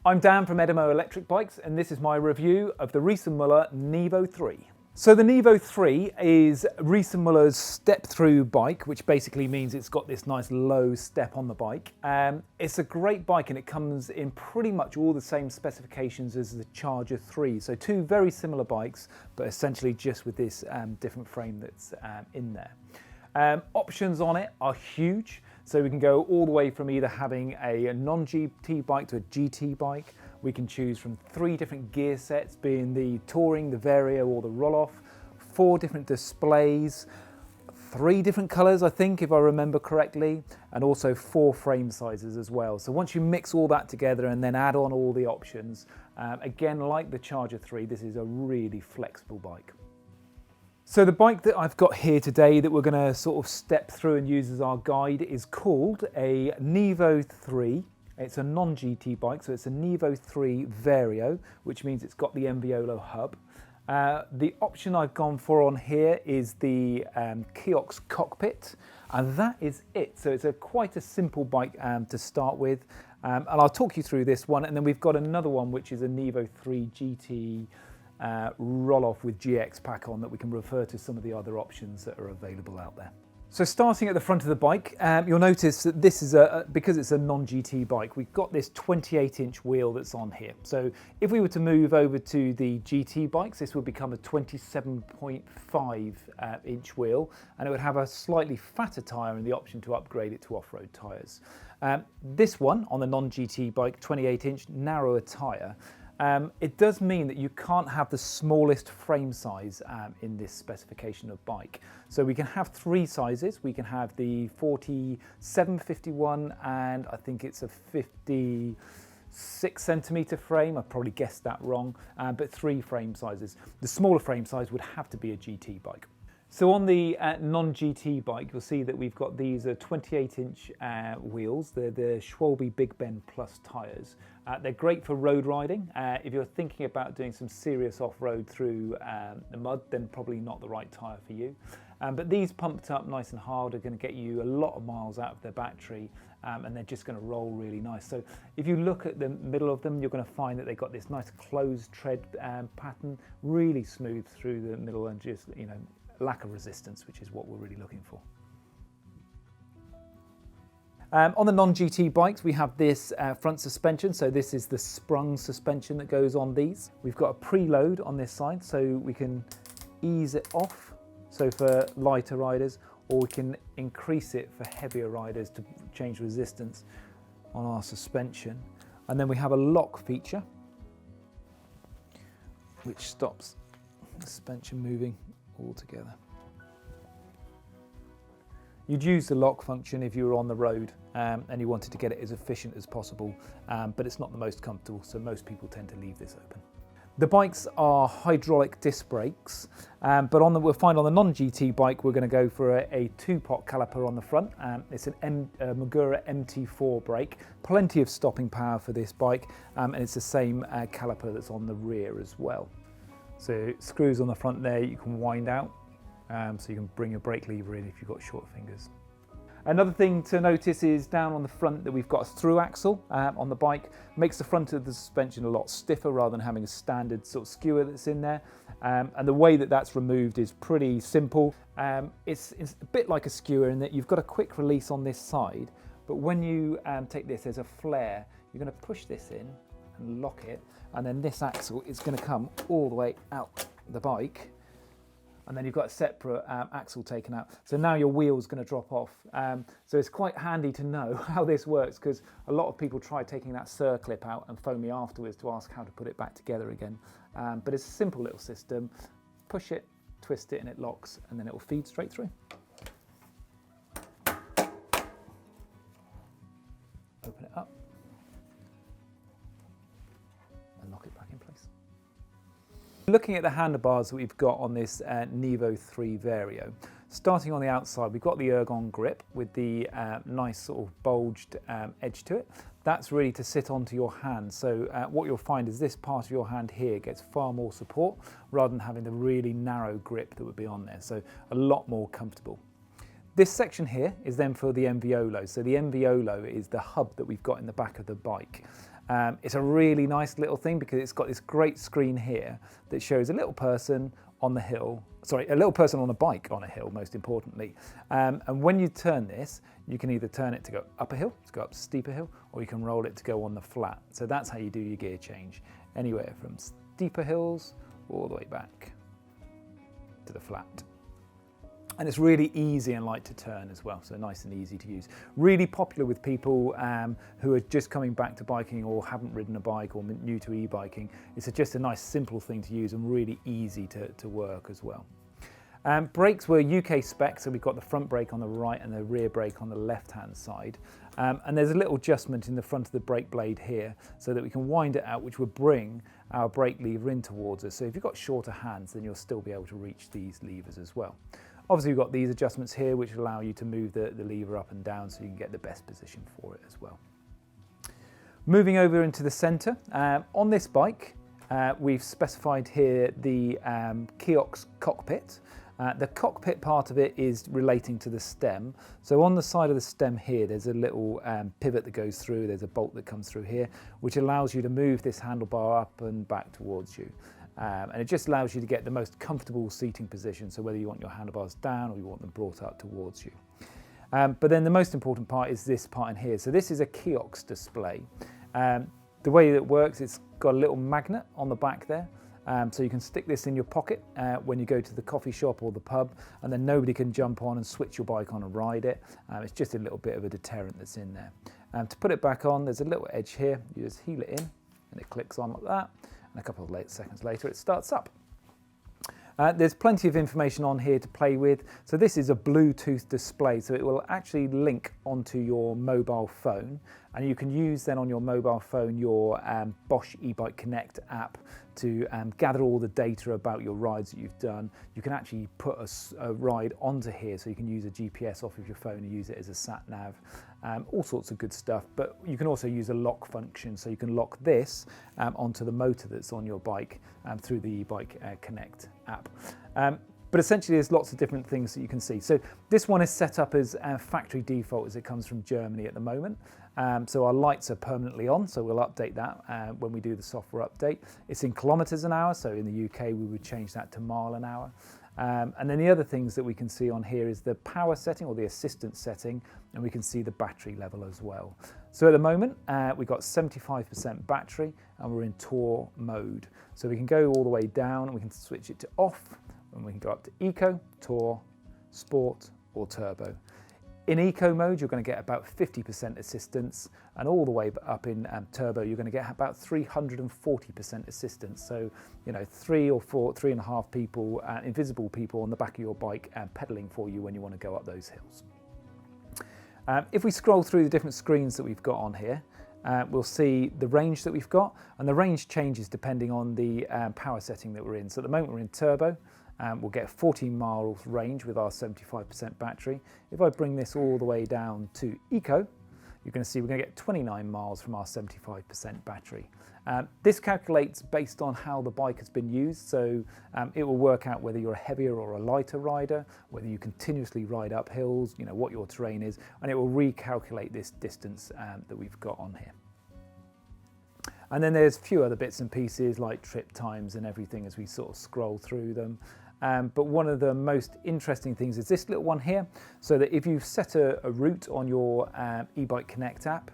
I'm Dan from EDEMO Electric Bikes, and this is my review of the Riese Müller Nevo3. So the Nevo3 is Riese Müller's step-through bike, which basically means it's got this nice low step on the bike. It's a great bike, and it comes in pretty much all the same specifications as the Charger 3. So two very similar bikes, but essentially just with this different frame that's in there. Options on it are huge. So we can go all the way from either having a non-GT bike to a GT bike. We can choose from 3 different gear sets, being the Touring, the Vario or the Roll-Off, 4 different displays, 3 different colours I think if I remember correctly, and also 4 frame sizes as well. So once you mix all that together and then add on all the options, again like the Charger 3, this is a really flexible bike. So the bike that I've got here today that we're going to sort of step through and use as our guide is called a Nevo3. It's a non-GT bike, so it's a Nevo3 Vario, which means it's got the Enviolo hub. The option I've gone for on here is the Kiox Cockpit, and that is it. So it's quite a simple bike to start with, and I'll talk you through this one, and then we've got another one which is a Nevo3 GT roll-off with GX pack on that we can refer to some of the other options that are available out there. So starting at the front of the bike, you'll notice that this is because it's a non-GT bike, we've got this 28-inch wheel that's on here. So if we were to move over to the GT bikes, this would become a 27.5 inch wheel, and it would have a slightly fatter tyre and the option to upgrade it to off-road tyres. This one on the non-GT bike, 28-inch narrower tyre, it does mean that you can't have the smallest frame size in this specification of bike. So we can have 3 sizes. We can have the 47, 51, and I think it's a 56 centimetre frame. I probably guessed that wrong, but 3 frame sizes. The smaller frame size would have to be a GT bike. So on the non-GT bike, you'll see that we've got these 28-inch wheels. They're the Schwalbe Big Ben Plus tyres. They're great for road riding. If you're thinking about doing some serious off-road through the mud, then probably not the right tyre for you. But these pumped up nice and hard are going to get you a lot of miles out of their battery, and they're just going to roll really nice. So if you look at the middle of them, you're going to find that they've got this nice closed tread pattern, really smooth through the middle, and just, you know, lack of resistance, which is what we're really looking for. On the non-GT bikes, we have this front suspension. So this is the sprung suspension that goes on these. We've got a preload on this side, so we can ease it off, so for lighter riders, or we can increase it for heavier riders to change resistance on our suspension. And then we have a lock feature, which stops the suspension moving altogether. You'd use the lock function if you were on the road and you wanted to get it as efficient as possible, but it's not the most comfortable, so most people tend to leave this open. The bikes are hydraulic disc brakes, but we'll find on the non-GT bike we're going to go for a 2-pot caliper on the front. It's an Magura MT4 brake, plenty of stopping power for this bike, and it's the same caliper that's on the rear as well. So screws on the front there you can wind out, so you can bring your brake lever in if you've got short fingers. Another thing to notice is down on the front that we've got a through axle on the bike. Makes the front of the suspension a lot stiffer rather than having a standard sort of skewer that's in there. And the way that that's removed is pretty simple. It's a bit like a skewer in that you've got a quick release on this side, but when you take this, there's a flare. You're going to push this in and lock it, and then this axle is going to come all the way out the bike, and then you've got a separate axle taken out. So now your wheel's going to drop off. So it's quite handy to know how this works, because a lot of people try taking that circlip out and phone me afterwards to ask how to put it back together again. But it's a simple little system. Push it, twist it, and it locks, and then it will feed straight through. Open it up and lock it back in place. Looking at the handlebars that we've got on this Nevo3 Vario, starting on the outside, we've got the ergon grip with the nice sort of bulged edge to it. That's really to sit onto your hand. So what you'll find is this part of your hand here gets far more support rather than having the really narrow grip that would be on there. So a lot more comfortable. This section here is then for the Enviolo. So the Enviolo is the hub that we've got in the back of the bike. It's a really nice little thing because it's got this great screen here that shows a little person on the hill, sorry, a little person on a bike on a hill, most importantly. And when you turn this, you can either turn it to go up a hill, to go up a steeper hill, or you can roll it to go on the flat. So that's how you do your gear change, anywhere from steeper hills all the way back to the flat. And it's really easy and light to turn as well, so nice and easy to use. Really popular with people who are just coming back to biking or haven't ridden a bike or new to e-biking. It's just a nice simple thing to use and really easy to work as well. Brakes were UK spec, so we've got the front brake on the right and the rear brake on the left-hand side. And there's a little adjustment in the front of the brake blade here so that we can wind it out, which will bring our brake lever in towards us. So if you've got shorter hands, then you'll still be able to reach these levers as well. Obviously, we've got these adjustments here, which allow you to move the lever up and down so you can get the best position for it as well. Moving over into the centre, on this bike, we've specified here the Kiox Cockpit. The cockpit part of it is relating to the stem. So on the side of the stem here, there's a little pivot that goes through, there's a bolt that comes through here, which allows you to move this handlebar up and back towards you. And it just allows you to get the most comfortable seating position, so whether you want your handlebars down or you want them brought up towards you. But then the most important part is this part in here. So this is a Kiox display. The way that it works, it's got a little magnet on the back there. So you can stick this in your pocket when you go to the coffee shop or the pub, and then nobody can jump on and switch your bike on and ride it. It's just a little bit of a deterrent that's in there. To put it back on, there's a little edge here. You just heel it in and it clicks on like that. And a couple of seconds later, it starts up. There's plenty of information on here to play with. So this is a Bluetooth display, so it will actually link onto your mobile phone, and you can use then on your mobile phone your Bosch eBike Connect app to gather all the data about your rides that you've done. You can actually put a ride onto here, so you can use a GPS off of your phone and use it as a sat nav. All sorts of good stuff, but you can also use a lock function, so you can lock this onto the motor that's on your bike through the eBike Connect app. But essentially there's lots of different things that you can see. So this one is set up as factory default as it comes from Germany at the moment. So our lights are permanently on, so we'll update that when we do the software update. It's in kilometers an hour, so in the UK we would change that to mile an hour. And then the other things that we can see on here is the power setting or the assistance setting, and we can see the battery level as well. So at the moment, we've got 75% battery and we're in Tour mode. So we can go all the way down and we can switch it to off, and we can go up to Eco, Tour, Sport or Turbo. In Eco mode, you're going to get about 50% assistance, and all the way up in Turbo, you're going to get about 340% assistance. So, you know, 3.5 people, invisible people on the back of your bike pedaling for you when you want to go up those hills. If we scroll through the different screens that we've got on here, we'll see the range that we've got, and the range changes depending on the power setting that we're in. So at the moment we're in Turbo. We'll get 14 miles range with our 75% battery. If I bring this all the way down to Eco, you're going to see we're going to get 29 miles from our 75% battery. This calculates based on how the bike has been used, so it will work out whether you're a heavier or a lighter rider, whether you continuously ride up hills, you know, what your terrain is, and it will recalculate this distance that we've got on here. And then there's a few other bits and pieces like trip times and everything as we sort of scroll through them. But one of the most interesting things is this little one here, so that if you've set a route on your eBike Connect app,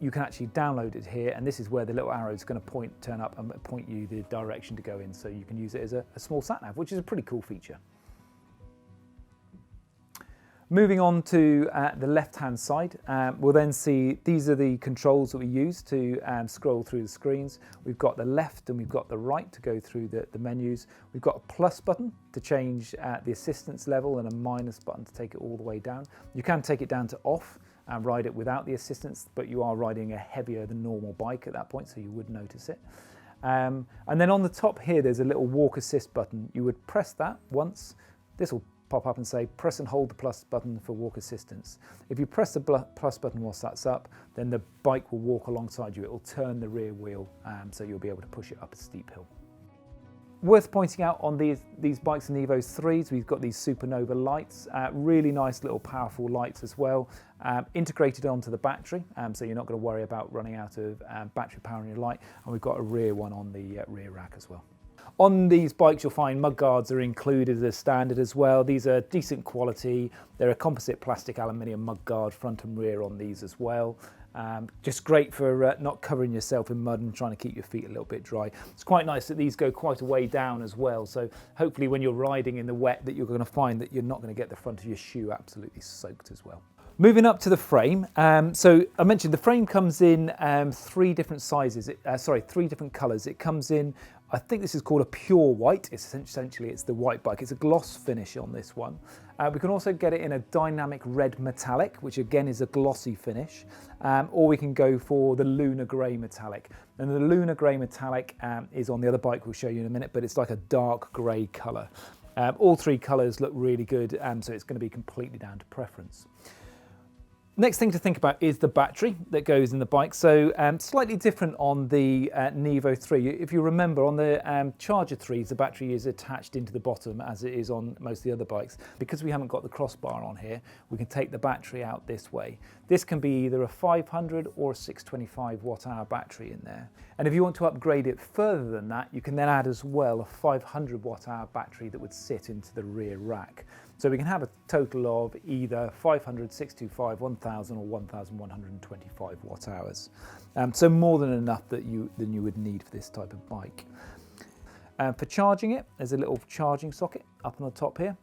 you can actually download it here, and this is where the little arrow is going to turn up and point you the direction to go in, so you can use it as a small sat nav, which is a pretty cool feature. Moving on to the left-hand side, we'll then see these are the controls that we use to scroll through the screens. We've got the left and we've got the right to go through the menus. We've got a plus button to change the assistance level and a minus button to take it all the way down. You can take it down to off and ride it without the assistance, but you are riding a heavier than normal bike at that point, so you would notice it. And then on the top here, there's a little walk assist button. You would press that once. This will pop up and say press and hold the plus button for walk assistance. If you press the plus button whilst that's up, then the bike will walk alongside you. It will turn the rear wheel, so you'll be able to push it up a steep hill. Worth pointing out on these bikes, Nevo 3s, we've got these supernova lights, really nice little powerful lights as well, integrated onto the battery, so you're not going to worry about running out of battery power in your light, and we've got a rear one on the rear rack as well. On these bikes you'll find mud guards are included as standard as well. These are decent quality, they're a composite plastic aluminium mud guard front and rear on these as well. Just great for not covering yourself in mud and trying to keep your feet a little bit dry. It's quite nice that these go quite a way down as well, so hopefully when you're riding in the wet that you're going to find that you're not going to get the front of your shoe absolutely soaked as well. Moving up to the frame, so I mentioned the frame comes in three different sizes, three different colours. It comes in, I think this is called a pure white. It's essentially the white bike. It's a gloss finish on this one. We can also get it in a dynamic red metallic, which again is a glossy finish, or we can go for the lunar grey metallic. And the lunar grey metallic is on the other bike we'll show you in a minute, but it's like a dark grey colour. All three colours look really good, so it's going to be completely down to preference. Next thing to think about is the battery that goes in the bike. So slightly different on the Nevo 3. If you remember, on the Charger 3s, the battery is attached into the bottom as it is on most of the other bikes. Because we haven't got the crossbar on here, we can take the battery out this way. This can be either a 500 or a 625 watt-hour battery in there. And if you want to upgrade it further than that, you can then add as well a 500 watt-hour battery that would sit into the rear rack. So we can have a total of either 500, 625, 1000 or 1125 watt hours. So more than enough than you would need for this type of bike. For charging it, there's a little charging socket up on the top here,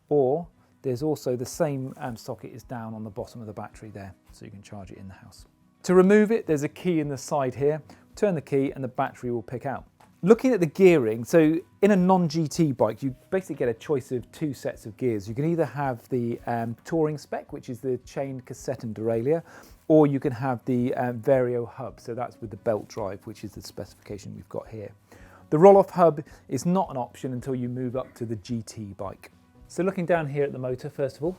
or there's also the same socket is down on the bottom of the battery there, so you can charge it in the house. To remove it, there's a key in the side here. Turn the key and the battery will pick out. Looking at the gearing, so in a non-GT bike, you basically get a choice of two sets of gears. You can either have the touring spec, which is the chained cassette and derailleur, or you can have the Vario hub, so that's with the belt drive, which is the specification we've got here. The roll-off hub is not an option until you move up to the GT bike. So looking down here at the motor, first of all,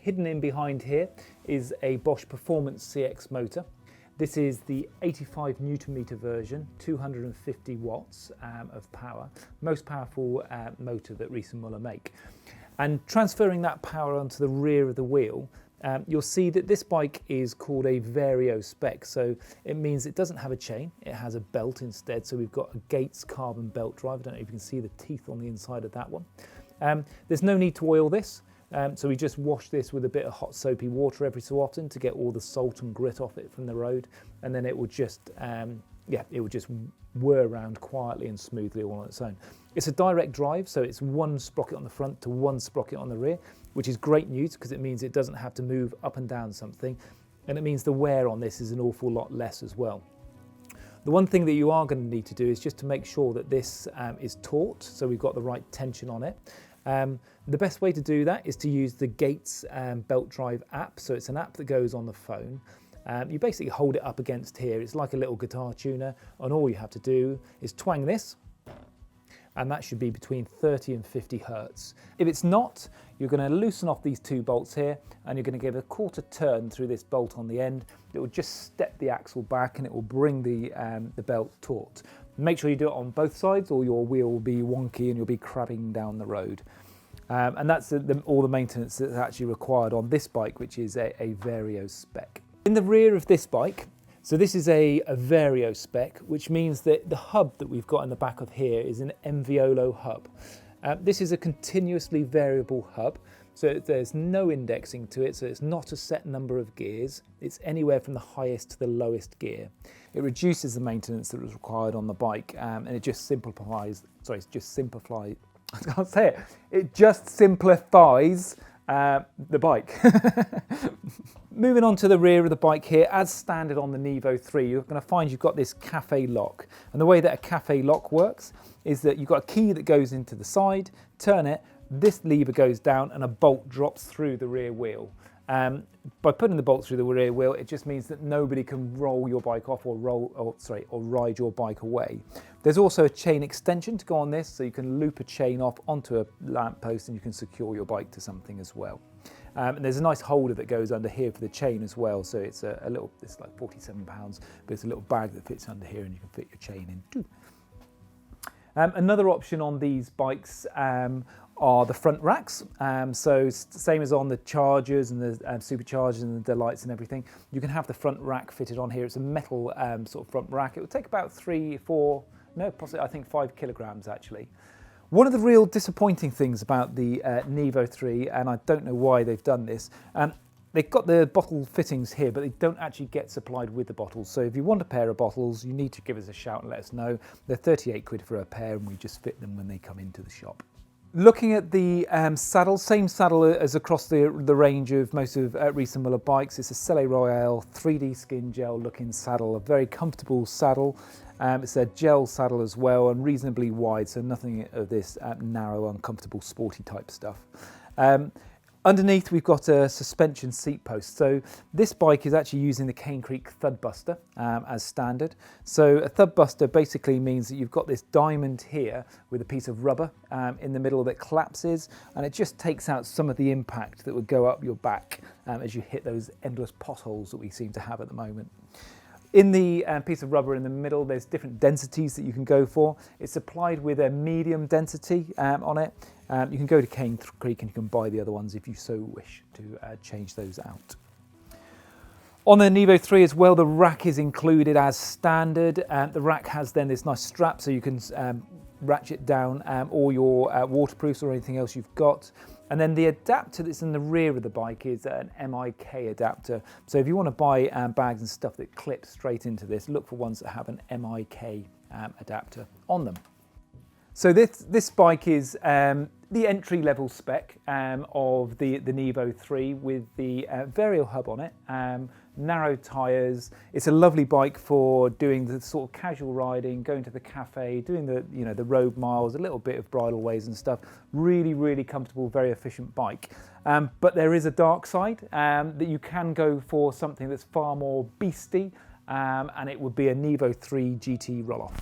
hidden in behind here is a Bosch Performance CX motor. This is the 85 Newton meter version, 250 watts of power, most powerful motor that Riese Müller make. And transferring that power onto the rear of the wheel, you'll see that this bike is called a Vario spec. So it means it doesn't have a chain, it has a belt instead. So we've got a Gates carbon belt drive. I don't know if you can see the teeth on the inside of that one. There's no need to oil this. So we just wash this with a bit of hot soapy water every so often to get all the salt and grit off it from the road, and then it will just whir around quietly and smoothly all on its own. It's a direct drive, so it's one sprocket on the front to one sprocket on the rear, which is great news because it means it doesn't have to move up and down something, and it means the wear on this is an awful lot less as well. The one thing that you are going to need to do is just to make sure that this is taut, so we've got the right tension on it. The best way to do that is to use the Gates belt drive app. So it's an app that goes on the phone. You basically hold it up against here. It's like a little guitar tuner, and all you have to do is twang this, and that should be between 30 and 50 hertz. If it's not, you're going to loosen off these two bolts here, and you're going to give a quarter turn through this bolt on the end. It will just step the axle back, and it will bring the belt taut. Make sure you do it on both sides, or your wheel will be wonky and you'll be crabbing down the road. And that's all the maintenance that's actually required on this bike, which is a Vario spec. In the rear of this bike, so this is a Vario spec, which means that the hub that we've got in the back of here is an Enviolo hub. This is a continuously variable hub, so there's no indexing to it, so it's not a set number of gears. It's anywhere from the highest to the lowest gear. It reduces the maintenance that was required on the bike, and it just simplifies, I can't say it. It just simplifies the bike. Moving on to the rear of the bike here, as standard on the Nevo 3, you're going to find you've got this cafe lock. And the way that a cafe lock works is that you've got a key that goes into the side, turn it, this lever goes down and a bolt drops through the rear wheel. By putting the bolt through the rear wheel, it just means that nobody can roll your bike off or ride your bike away. There's also a chain extension to go on this, so you can loop a chain off onto a lamppost and you can secure your bike to something as well. And there's a nice holder that goes under here for the chain as well, so it's it's like £47, but it's a little bag that fits under here and you can fit your chain in too. Another option on these bikes are the front racks. So same as on the Chargers and the Superchargers and the Delights and everything, you can have the front rack fitted on here. It's a metal sort of front rack. It will take about 3, 4, no, possibly I think 5 kilograms actually. One of the real disappointing things about the Nevo 3, and I don't know why they've done this, they've got the bottle fittings here, but they don't actually get supplied with the bottles. So if you want a pair of bottles, you need to give us a shout and let us know. They're 38 quid for a pair, and we just fit them when they come into the shop. Looking at the saddle, same saddle as across the range of most of Riese Müller bikes. It's a Selle Royale 3D skin gel looking saddle, a very comfortable saddle. It's a gel saddle as well and reasonably wide, so nothing of this narrow, uncomfortable, sporty type stuff. Underneath we've got a suspension seat post. So this bike is actually using the Cane Creek Thud Buster as standard. So a Thud Buster basically means that you've got this diamond here with a piece of rubber in the middle that collapses, and it just takes out some of the impact that would go up your back as you hit those endless potholes that we seem to have at the moment. In the piece of rubber in the middle, there's different densities that you can go for. It's applied with a medium density on it. You can go to Cane Creek and you can buy the other ones if you so wish to change those out. On the Nevo 3 as well, the rack is included as standard. The rack has then this nice strap so you can ratchet down all your waterproofs or anything else you've got. And then the adapter that's in the rear of the bike is an MIK adapter. So if you want to buy bags and stuff that clip straight into this, look for ones that have an MIK adapter on them. So this bike is the entry level spec of the Nevo 3 with the varial hub on it, narrow tyres. It's a lovely bike for doing the sort of casual riding, going to the cafe, doing the road miles, a little bit of bridle ways and stuff. Really, really comfortable, very efficient bike. But there is a dark side that you can go for something that's far more beastie, and it would be a Nevo 3 GT roll-off.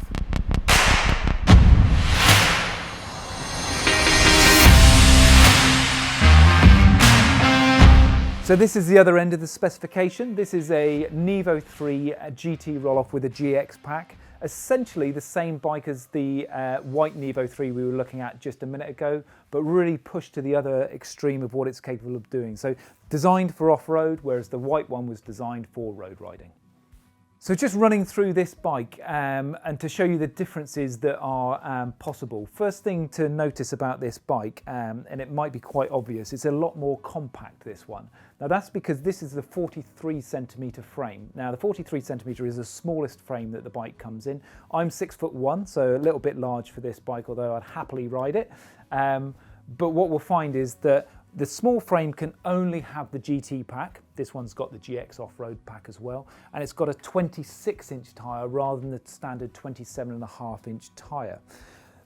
So this is the other end of the specification. This is a Nevo 3 GT roll-off with a GX pack. Essentially the same bike as the white Nevo 3 we were looking at just a minute ago, but really pushed to the other extreme of what it's capable of doing. So designed for off-road, whereas the white one was designed for road riding. So just running through this bike and to show you the differences that are possible. First thing to notice about this bike, and it might be quite obvious, it's a lot more compact, this one. Now that's because this is the 43 centimetre frame. Now the 43 centimetre is the smallest frame that the bike comes in. I'm 6'1", so a little bit large for this bike, although I'd happily ride it. But what we'll find is that the small frame can only have the GT pack. This one's got the GX off-road pack as well. And it's got a 26-inch tyre rather than the standard 27.5-inch tyre.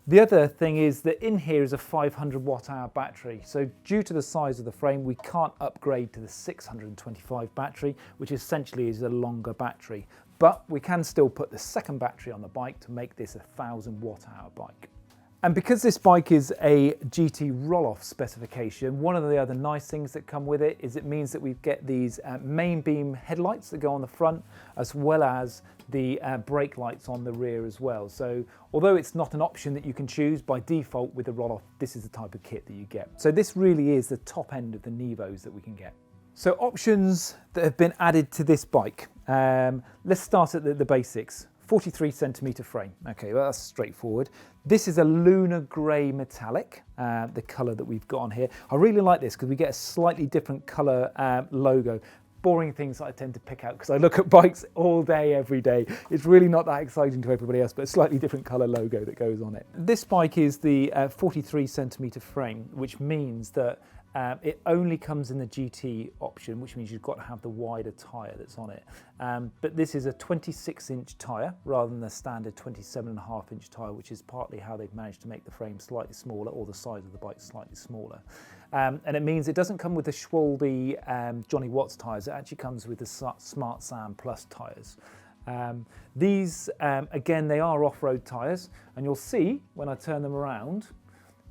The other thing is that in here is a 500 watt-hour battery. So due to the size of the frame, we can't upgrade to the 625 battery, which essentially is a longer battery. But we can still put the second battery on the bike to make this a 1,000 watt-hour bike. And because this bike is a GT roll-off specification, one of the other nice things that come with it is it means that we get these main beam headlights that go on the front, as well as the brake lights on the rear as well. So although it's not an option that you can choose, by default with the roll-off, this is the type of kit that you get. So this really is the top end of the Nevos that we can get. So options that have been added to this bike. Let's start at the basics. 43 centimetre frame. Okay, well that's straightforward. This is a lunar grey metallic, the colour that we've got on here. I really like this because we get a slightly different colour logo. Boring things that I tend to pick out because I look at bikes all day, every day. It's really not that exciting to everybody else, but a slightly different colour logo that goes on it. This bike is the 43 centimetre frame, which means that it only comes in the GT option, which means you've got to have the wider tyre that's on it. But this is a 26-inch tyre rather than the standard 27.5-inch tyre, which is partly how they've managed to make the frame slightly smaller, or the size of the bike slightly smaller. And it means it doesn't come with the Schwalbe Johnny Watts tyres, it actually comes with the Smart Sam Plus tyres. These, again, they are off-road tyres, and you'll see when I turn them around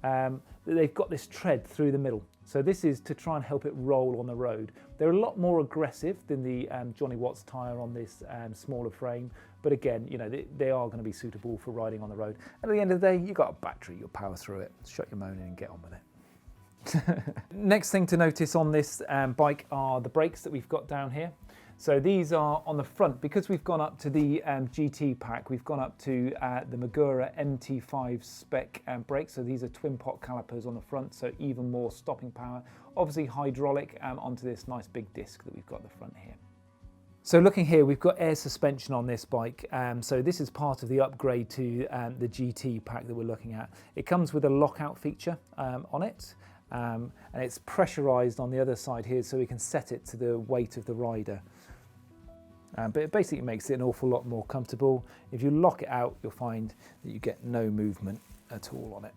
that they've got this tread through the middle. So this is to try and help it roll on the road. They're a lot more aggressive than the Johnny Watts tyre on this smaller frame, but again, you know, they are going to be suitable for riding on the road. And at the end of the day, you've got a battery, you'll power through it, shut your moaning and get on with it. Next thing to notice on this bike are the brakes that we've got down here. So these are on the front, because we've gone up to the GT pack, we've gone up to the Magura MT5 spec brakes. So these are twin pot calipers on the front, so even more stopping power. Obviously hydraulic onto this nice big disc that we've got at the front here. So looking here, we've got air suspension on this bike. So this is part of the upgrade to the GT pack that we're looking at. It comes with a lockout feature on it. And it's pressurized on the other side here, so we can set it to the weight of the rider. But it basically makes it an awful lot more comfortable. If you lock it out, you'll find that you get no movement at all on it.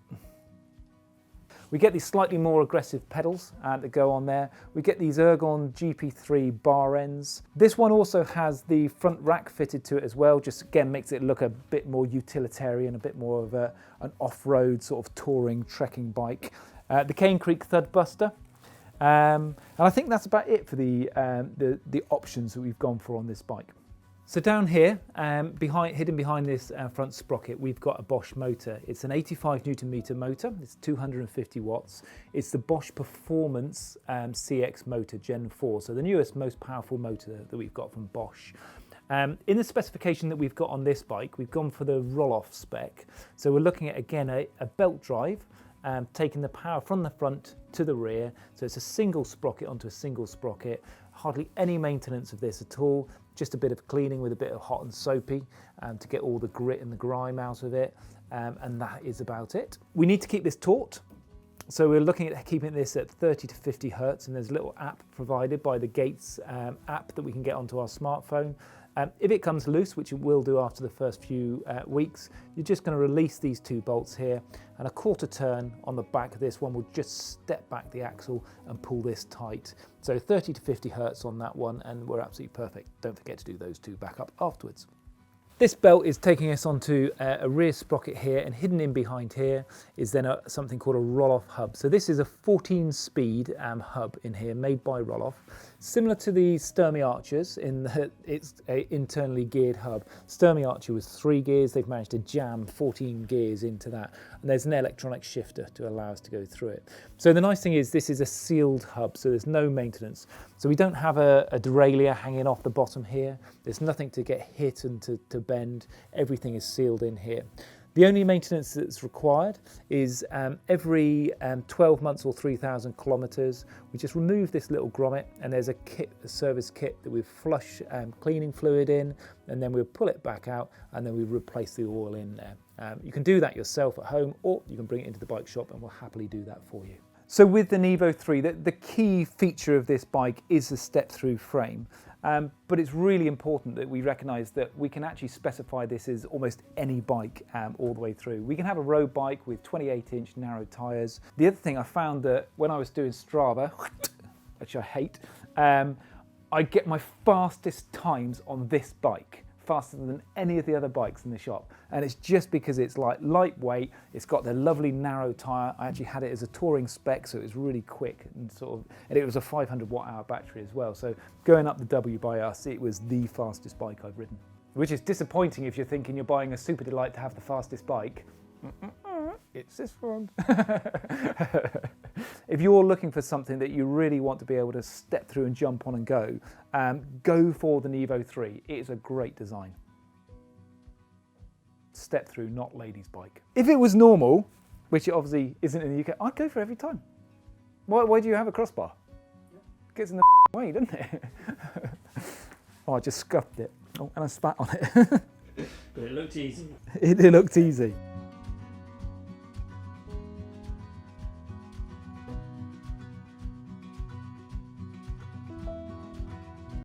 We get these slightly more aggressive pedals that go on there. We get these Ergon GP3 bar ends. This one also has the front rack fitted to it as well, just again makes it look a bit more utilitarian, a bit more of an off-road sort of touring, trekking bike. The Cane Creek Thud Buster. And I think that's about it for the options that we've gone for on this bike. So down here, hidden behind this front sprocket, we've got a Bosch motor. It's an 85 Newton meter motor. It's 250 watts. It's the Bosch Performance CX motor Gen 4. So the newest, most powerful motor that we've got from Bosch. In the specification that we've got on this bike, we've gone for the roll-off spec. So we're looking at, again, a belt drive, taking the power from the front to the rear. So it's a single sprocket onto a single sprocket. Hardly any maintenance of this at all. Just a bit of cleaning with a bit of hot and soapy to get all the grit and the grime out of it. And that is about it. We need to keep this taut. So we're looking at keeping this at 30 to 50 hertz, and there's a little app provided by the Gates app that we can get onto our smartphone. If it comes loose, which it will do after the first few weeks, you're just going to release these two bolts here, and a quarter turn on the back of this one will just step back the axle and pull this tight. So 30 to 50 hertz on that one, and we're absolutely perfect. Don't forget to do those two back up afterwards. This belt is taking us onto a rear sprocket here, and hidden in behind here is then something called a roll-off hub. So this is a 14-speed hub in here, made by Roll-Off. Similar to the Sturmey Archers, in that it's an internally geared hub. Sturmey Archer was 3 gears. They've managed to jam 14 gears into that, and there's an electronic shifter to allow us to go through it. So the nice thing is this is a sealed hub, so there's no maintenance. So we don't have a derailleur hanging off the bottom here. There's nothing to get hit and to bend. Everything is sealed in here. The only maintenance that's required is every 12 months or 3,000 kilometers, we just remove this little grommet, and there's a service kit that we flush cleaning fluid in, and then we'll pull it back out, and then we replace the oil in there. You can do that yourself at home, or you can bring it into the bike shop and we'll happily do that for you. So with the Nevo 3, the key feature of this bike is the step-through frame. But it's really important that we recognise that we can actually specify this as almost any bike all the way through. We can have a road bike with 28-inch narrow tyres. The other thing I found that when I was doing Strava, which I hate, I get my fastest times on this bike, faster than any of the other bikes in the shop, and it's just because it's like lightweight. It's got the lovely narrow tyre. I actually had it as a touring spec, so it was really quick and and it was a 500 watt-hour battery as well. So going up the W by us, it was the fastest bike I've ridden, which is disappointing if you're thinking you're buying a Super Delight to have the fastest bike. It's this one. If you're looking for something that you really want to be able to step through and jump on and go for the Nevo 3. It is a great design. Step through, not ladies' bike. If it was normal, which it obviously isn't in the UK, I'd go for it every time. Why do you have a crossbar? It gets in the way, doesn't it? Oh, I just scuffed it. Oh, and I spat on it. But it looked easy. It looked easy.